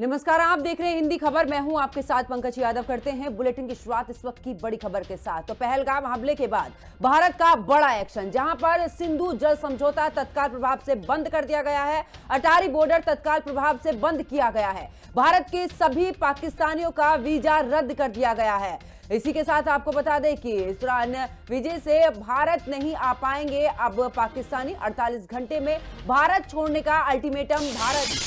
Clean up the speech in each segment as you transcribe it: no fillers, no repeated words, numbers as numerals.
नमस्कार, आप देख रहे हैं हिंदी खबर। मैं हूं आपके साथ पंकज यादव। करते हैं बुलेटिन की शुरुआत इस वक्त की बड़ी खबर के साथ। तो पहलगाम हमले के बाद भारत का बड़ा एक्शन, जहां पर सिंधु जल समझौता तत्काल प्रभाव से बंद कर दिया गया है। अटारी बॉर्डर तत्काल प्रभाव से बंद किया गया है। भारत के सभी पाकिस्तानियों का वीजा रद्द कर दिया गया है। इसी के साथ आपको बता दें कि इस दौरान वीजे से भारत नहीं आ पाएंगे अब पाकिस्तानी। 48 घंटे में भारत छोड़ने का अल्टीमेटम भारत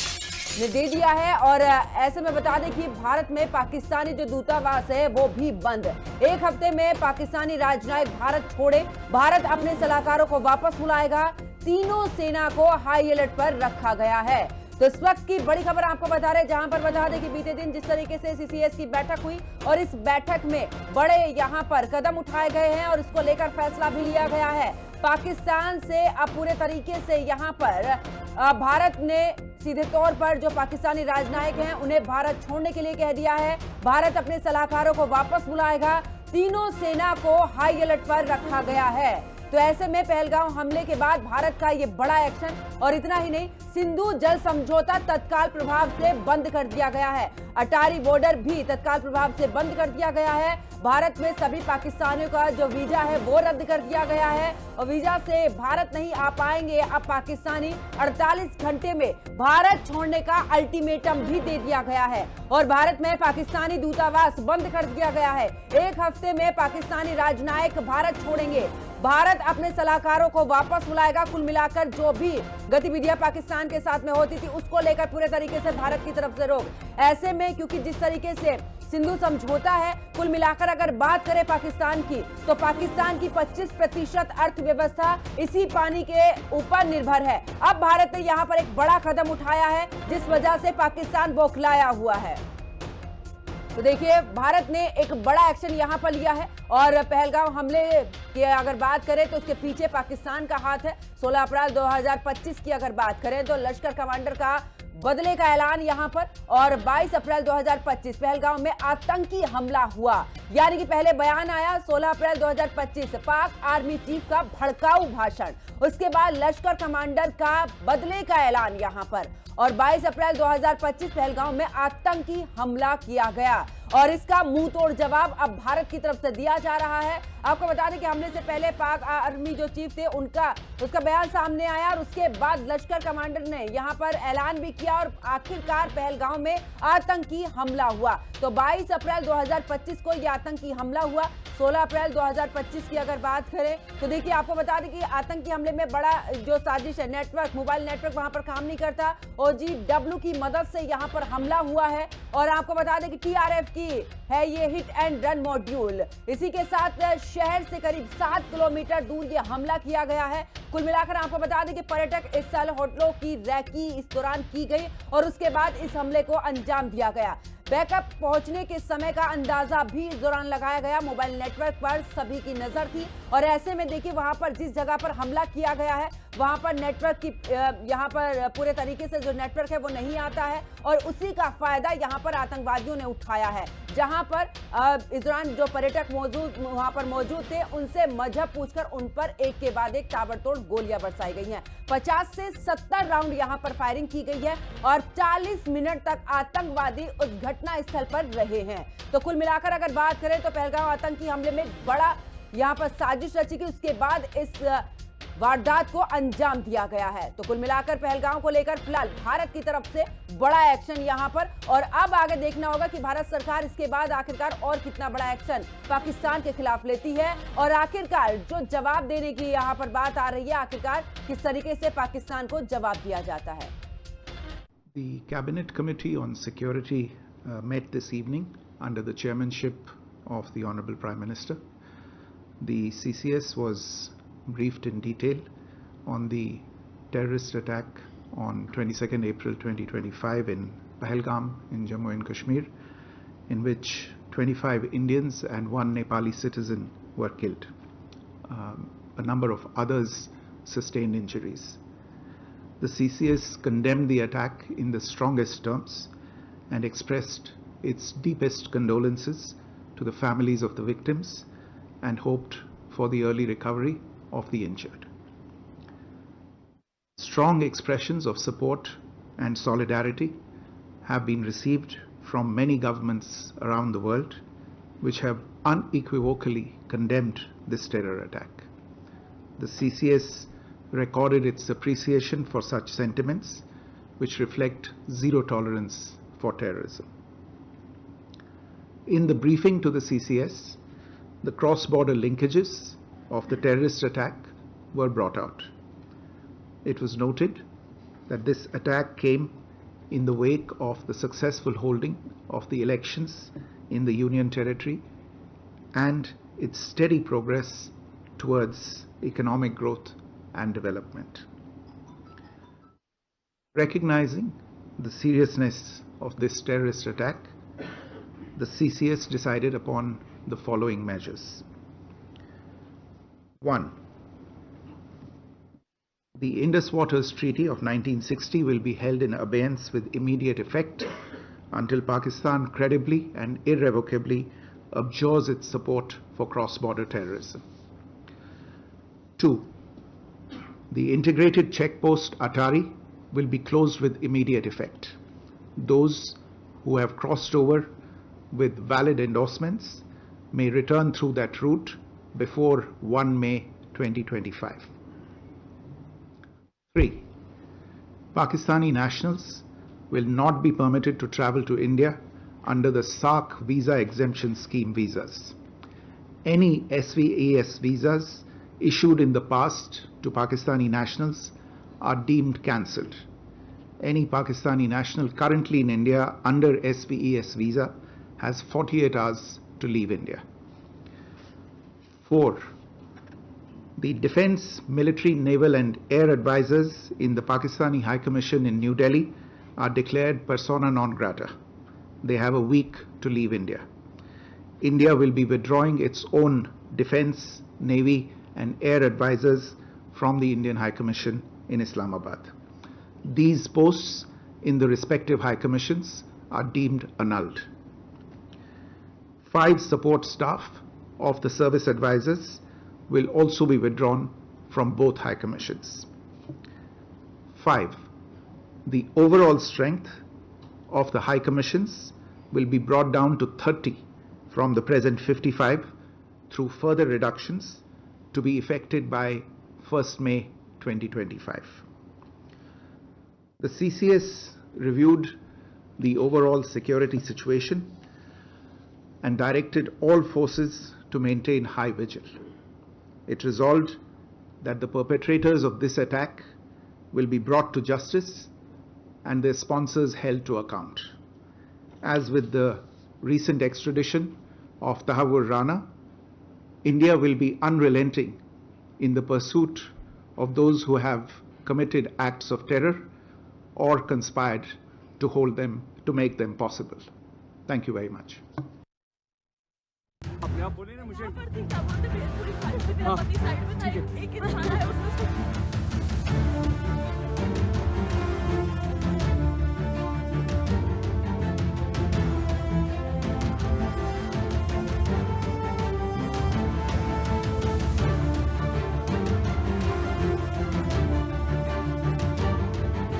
ने दे दिया है। और ऐसे में बता दें कि भारत में पाकिस्तानी जो दूतावास है वो भी बंद। एक हफ्ते में पाकिस्तानी राजनयिक भारत छोड़े, भारत अपने सलाहकारों को वापस बुलाएगा। तीनों सेना को हाई अलर्ट पर रखा गया है। तो इस वक्त की बड़ी खबर आपको बता रहे, जहां पर बता दें कि बीते दिन जिस तरीके से सीसीएस की बैठक हुई और इस बैठक में बड़े यहां पर कदम उठाए गए हैं और इसको लेकर फैसला भी लिया गया है। पाकिस्तान से अब पूरे तरीके से यहां पर भारत ने सीधे तौर पर जो पाकिस्तानी राजनयिक हैं उन्हें भारत छोड़ने के लिए कह दिया है। भारत अपने सलाहकारों को वापस बुलाएगा। तीनों सेना को हाई अलर्ट पर रखा गया है। तो ऐसे में पहलगाम हमले के बाद भारत का ये बड़ा एक्शन, और इतना ही नहीं, सिंधु जल समझौता तत्काल प्रभाव से बंद कर दिया गया है। अटारी बॉर्डर भी तत्काल प्रभाव से बंद कर दिया गया है। भारत में सभी पाकिस्तानियों का जो वीजा है वो रद्द कर दिया गया है और वीजा से भारत नहीं आ पाएंगे अब पाकिस्तानी। 48 घंटे में भारत छोड़ने का अल्टीमेटम भी दे दिया गया है और भारत में पाकिस्तानी दूतावास बंद कर दिया गया है। एक हफ्ते में पाकिस्तानी राजनयिक भारत छोड़ेंगे, भारत अपने सलाहकारों को वापस बुलाएगा। कुल मिलाकर जो भी गतिविधियां पाकिस्तान के साथ में होती थी उसको लेकर पूरे तरीके से भारत की तरफ से रोक। ऐसे में क्योंकि जिस तरीके से सिंधु समझौता है, कुल मिलाकर अगर बात करें पाकिस्तान की, तो पाकिस्तान की 25% अर्थव्यवस्था इसी पानी के ऊपर निर्भर है। अब भारत ने यहां पर एक बड़ा कदम उठाया है जिस वजह से पाकिस्तान बौखलाया हुआ है। तो देखिए, भारत ने एक बड़ा एक्शन यहां पर लिया है और पहलगाम हमले की अगर बात करें तो उसके पीछे पाकिस्तान का हाथ है। 16 अप्रैल 2025 की अगर बात करें तो लश्कर कमांडर का बदले का ऐलान यहां पर, और 22 अप्रैल 2025 पहलगाम में आतंकी हमला हुआ। यानी कि पहले बयान आया 16 अप्रैल 2025 पाक आर्मी चीफ का भड़काऊ भाषण, उसके बाद लश्कर कमांडर का बदले का ऐलान यहां पर, और 22 अप्रैल 2025 पहलगाम में आतंकी हमला किया गया और इसका मुंह तोड़ जवाब अब भारत की तरफ से दिया जा रहा है। आपको बता दें कि हमले से पहले पाक आर्मी जो चीफ थे उसका बयान सामने आया और उसके बाद लश्कर कमांडर ने यहां पर ऐलान भी किया और आखिरकार पहलगाम में आतंकी हमला हुआ। तो 22 अप्रैल 2025 को यह आतंकी हमला हुआ। 16 अप्रैल 2025 की अगर बात करें तो देखिए, आपको बता दें कि आतंकी हमले में बड़ा जो साजिश है, नेटवर्क, मोबाइल नेटवर्क वहां पर काम नहीं करता, OGW की मदद से यहां पर हमला हुआ है। और आपको बता दें कि TRF की है ये हिट एंड रन मॉड्यूल। इसी के साथ शहर से करीब 7 किलोमीटर दूर ये हमला किया गया है। कुल मिलाकर आपको बता दें कि पर्यटक स्थल होटलों की रैकी इस दौरान की गई और उसके बाद इस हमले को अंजाम दिया गया। बैकअप पहुंचने के समय का अंदाजा भी इस दौरान लगाया गया। मोबाइल नेटवर्क पर सभी की नजर थी और ऐसे में देखिए, वहां पर जिस जगह पर हमला किया गया है वहां पर नेटवर्क की यहां पर पूरे तरीके से जो नेटवर्क है वो नहीं आता है और उसी का फायदा यहां पर आतंकवादियों ने उठाया है। जहां पर इस दौरान जो पर्यटक वहां पर मौजूद थे उनसे मजहब पूछकर उन पर एक के बाद एक ताबड़तोड़ गोलियां बरसाई गई हैं। 50 से 70 राउंड यहां पर फायरिंग की गई है और 40 मिनट तक आतंकवादी उस घटना स्थल पर रहे हैं। तो कुल मिलाकर अगर बात करें तो पहलगाम आतंकी हमले में बड़ा यहां पर साजिश रची गई, उसके बाद इस वारदात को अंजाम दिया गया है। तो कुल मिलाकर पहलगाम को लेकर फिलहाल भारत की तरफ से बड़ा एक्शन यहां पर, और अब आगे देखना होगा कि भारत सरकार इसके बाद आखिरकार और कितना बड़ा एक्शन पाकिस्तान के खिलाफ लेती है और आखिरकार जो जवाब देने की यहां पर बात आ रही है, आखिरकार किस तरीके से पाकिस्तान को जवाब दिया जाता है। The Cabinet Committee on Security met this evening under the chairmanship of the Honorable Prime Minister. The CCS was briefed in detail on the terrorist attack on 22nd April 2025 in Pahalgam in Jammu and Kashmir, in which 25 Indians and 1 Nepali citizen were killed. A number of others sustained injuries. The CCS condemned the attack in the strongest terms and expressed its deepest condolences to the families of the victims and hoped for the early recovery of the injured. Strong expressions of support and solidarity have been received from many governments around the world, which have unequivocally condemned this terror attack. The CCS recorded its appreciation for such sentiments, which reflect zero tolerance for terrorism. In the briefing to the CCS, the cross-border linkages of the terrorist attack were brought out. It was noted that this attack came in the wake of the successful holding of the elections in the Union Territory and its steady progress towards economic growth and development. Recognizing the seriousness of this terrorist attack, the CCS decided upon the following measures. 1. The Indus Waters Treaty of 1960 will be held in abeyance with immediate effect until Pakistan credibly and irrevocably abjures its support for cross-border terrorism. 2. The integrated checkpost Atari will be closed with immediate effect. Those who have crossed over with valid endorsements may return through that route before 1 May 2025. 3. Pakistani nationals will not be permitted to travel to India under the SAARC visa exemption scheme visas. Any SVES visas issued in the past to Pakistani nationals are deemed cancelled. Any Pakistani national currently in India under SVES visa has 48 hours to leave India. 4. The Defence, Military, Naval and Air Advisors in the Pakistani High Commission in New Delhi are declared persona non grata. They have a week to leave India. India will be withdrawing its own Defence, Navy and Air Advisors from the Indian High Commission in Islamabad. These posts in the respective High Commissions are deemed annulled. 5 support staff of the service advisors will also be withdrawn from both High Commissions. 5. The overall strength of the High Commissions will be brought down to 30 from the present 55 through further reductions to be effected by 1st May 2025. The CCS reviewed the overall security situation and directed all forces to maintain high vigil. It resolved that the perpetrators of this attack will be brought to justice and their sponsors held to account. As with the recent extradition of Tahawwur Rana, India will be unrelenting in the pursuit of those who have committed acts of terror or conspired to make them possible. Thank you very much. आप बोले ना मुझे हाँ, ठीक है। एक इंसान है उसमें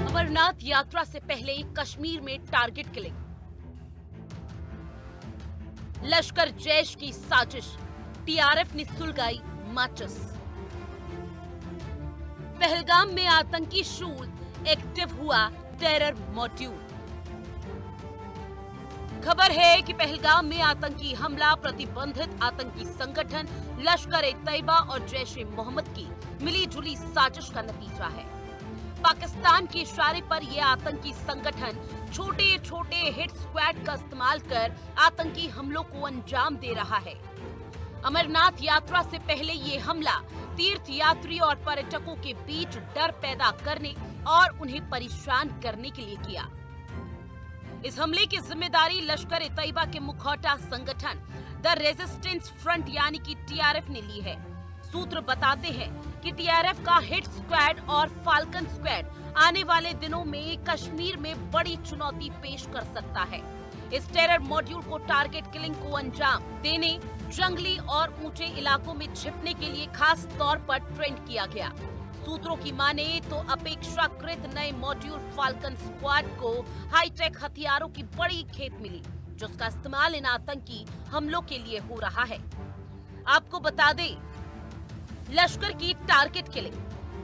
अमरनाथ यात्रा से पहले कश्मीर में टारगेट किलिंग, लश्कर जैश की साजिश, टीआरएफ ने सुलगाई माचिस। पहलगाम में आतंकी शूल, एक्टिव हुआ टेरर मॉड्यूल। खबर है कि पहलगाम में आतंकी हमला प्रतिबंधित आतंकी संगठन लश्कर ए तैयबा और जैश ए मोहम्मद की मिलीजुली साजिश का नतीजा है। पाकिस्तान के इशारे पर यह आतंकी संगठन छोटे छोटे हिट स्क्वाड का इस्तेमाल कर आतंकी हमलों को अंजाम दे रहा है। अमरनाथ यात्रा से पहले ये हमला तीर्थ यात्री और पर्यटकों के बीच डर पैदा करने और उन्हें परेशान करने के लिए किया। इस हमले की जिम्मेदारी लश्कर ए तैयबा के मुखौटा संगठन द रेजिस्टेंस फ्रंट यानी कि टीआरएफ ने ली है। सूत्र बताते हैं कि टीआरएफ का हिट स्क्वाड और फाल्कन स्क्वाड आने वाले दिनों में कश्मीर में बड़ी चुनौती पेश कर सकता है। इस टेरर मॉड्यूल को टारगेट किलिंग को अंजाम देने, जंगली और ऊंचे इलाकों में छिपने के लिए खास तौर पर ट्रेंड किया गया। सूत्रों की माने तो अपेक्षाकृत नए मॉड्यूल फाल्कन स्क्वाड को हाईटेक हथियारों की बड़ी खेप मिली, जिसका इस्तेमाल इन आतंकी हमलों के लिए हो रहा है। आपको बता दें, लश्कर की टारगेट किलिंग,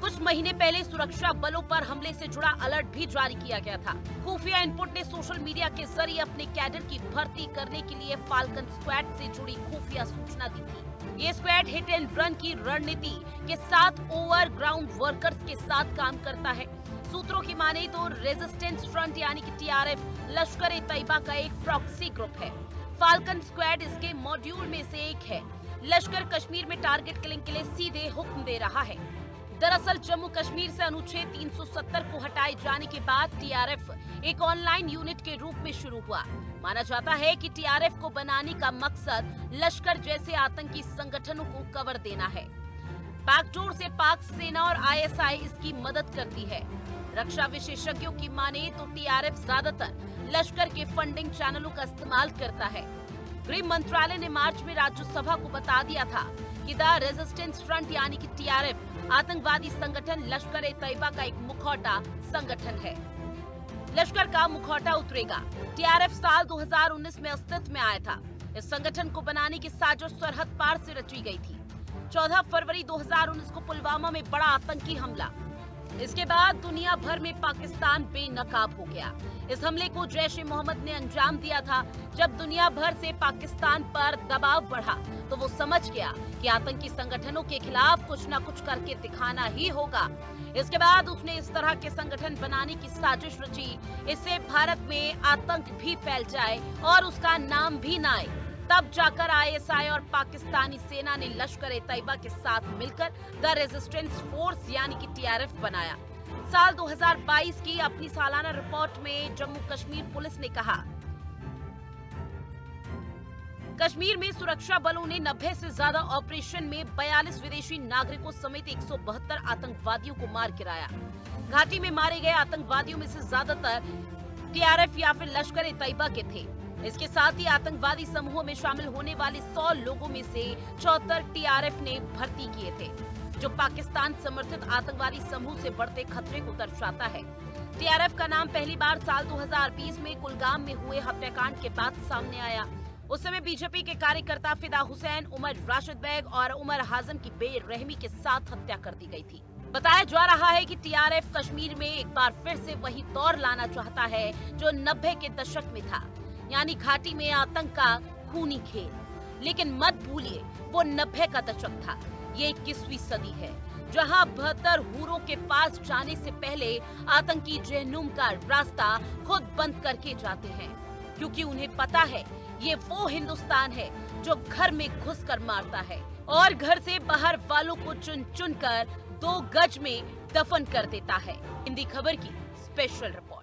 कुछ महीने पहले सुरक्षा बलों पर हमले से जुड़ा अलर्ट भी जारी किया गया था। खुफिया इनपुट ने सोशल मीडिया के जरिए अपने कैडर की भर्ती करने के लिए फाल्कन स्क्वाड से जुड़ी खुफिया सूचना दी थी। ये स्क्वाड हिट एंड रन की रणनीति के साथ ओवर ग्राउंड वर्कर्स के साथ काम करता है। सूत्रों की माने तो रेजिस्टेंस फ्रंट यानी कि टीआरएफ लश्कर-ए-तैयबा का एक प्रॉक्सी ग्रुप है। फाल्कन स्क्वाड इसके मॉड्यूल में से एक है। लश्कर कश्मीर में टारगेट किलिंग के लिए सीधे हुक्म दे रहा है। दरअसल जम्मू कश्मीर से अनुच्छेद 370 को हटाए जाने के बाद टीआरएफ एक ऑनलाइन यूनिट के रूप में शुरू हुआ। माना जाता है कि टीआरएफ को बनाने का मकसद लश्कर जैसे आतंकी संगठनों को कवर देना है। बैकडोर से पाक सेना और आईएसआई इसकी मदद करती है। रक्षा विशेषज्ञों की माने तो टीआरएफ ज्यादातर लश्कर के फंडिंग चैनलों का इस्तेमाल करता है। गृह मंत्रालय ने मार्च में राज्यसभा को बता दिया था कि द रेजिस्टेंस फ्रंट यानी कि टीआरएफ आतंकवादी संगठन लश्कर-ए-तैयबा का एक मुखौटा संगठन है। लश्कर का मुखौटा उतरेगा। टीआरएफ साल 2019 में अस्तित्व में आया था। इस संगठन को बनाने की साजिश सरहद पार से रची गई थी। 14 फरवरी 2019 को पुलवामा में बड़ा आतंकी हमला। इसके बाद दुनिया भर में पाकिस्तान बेनकाब हो गया। इस हमले को जैश-ए-मोहम्मद ने अंजाम दिया था। जब दुनिया भर से पाकिस्तान पर दबाव बढ़ा तो वो समझ गया कि आतंकी संगठनों के खिलाफ कुछ न कुछ करके दिखाना ही होगा। इसके बाद उसने इस तरह के संगठन बनाने की साजिश रची, इससे भारत में आतंक भी फैल जाए और उसका नाम भी न आए। तब जाकर आईएसआई और पाकिस्तानी सेना ने लश्कर-ए-तैयबा के साथ मिलकर द रेजिस्टेंस फोर्स यानी कि टीआरएफ बनाया। साल 2022 की अपनी सालाना रिपोर्ट में जम्मू कश्मीर पुलिस ने कहा, कश्मीर में सुरक्षा बलों ने 90 से ज्यादा ऑपरेशन में 42 विदेशी नागरिकों समेत 172 आतंकवादियों को मार गिराया। घाटी में मारे गए आतंकवादियों में से ज्यादातर टीआरएफ या फिर लश्कर-ए-तैयबा के थे। इसके साथ ही आतंकवादी समूहों में शामिल होने वाले 100 लोगों में से 74 टीआरएफ ने भर्ती किए थे, जो पाकिस्तान समर्थित आतंकवादी समूह से बढ़ते खतरे को दर्शाता है। टीआरएफ का नाम पहली बार साल 2020 में कुलगाम में हुए हत्याकांड के बाद सामने आया। उस समय बीजेपी के कार्यकर्ता फिदा हुसैन, उमर राशिद बेग और उमर हाजम की बेरहमी के साथ हत्या कर दी गई थी। बताया जा रहा है कि टीआरएफ कश्मीर में एक बार फिर से वही दौर लाना चाहता है जो 90 के दशक में था, यानी घाटी में आतंक का खूनी खेल। लेकिन मत भूलिए, वो 90 का दशक था। ये 21वीं सदी है, जहां 72 हूरों के पास जाने से पहले आतंकी जहन्नुम का रास्ता खुद बंद करके जाते हैं, क्योंकि उन्हें पता है ये वो हिंदुस्तान है जो घर में घुस कर मारता है और घर से बाहर वालों को चुन चुन कर 2 गज में दफन कर देता है। हिंदी खबर की स्पेशल रिपोर्ट।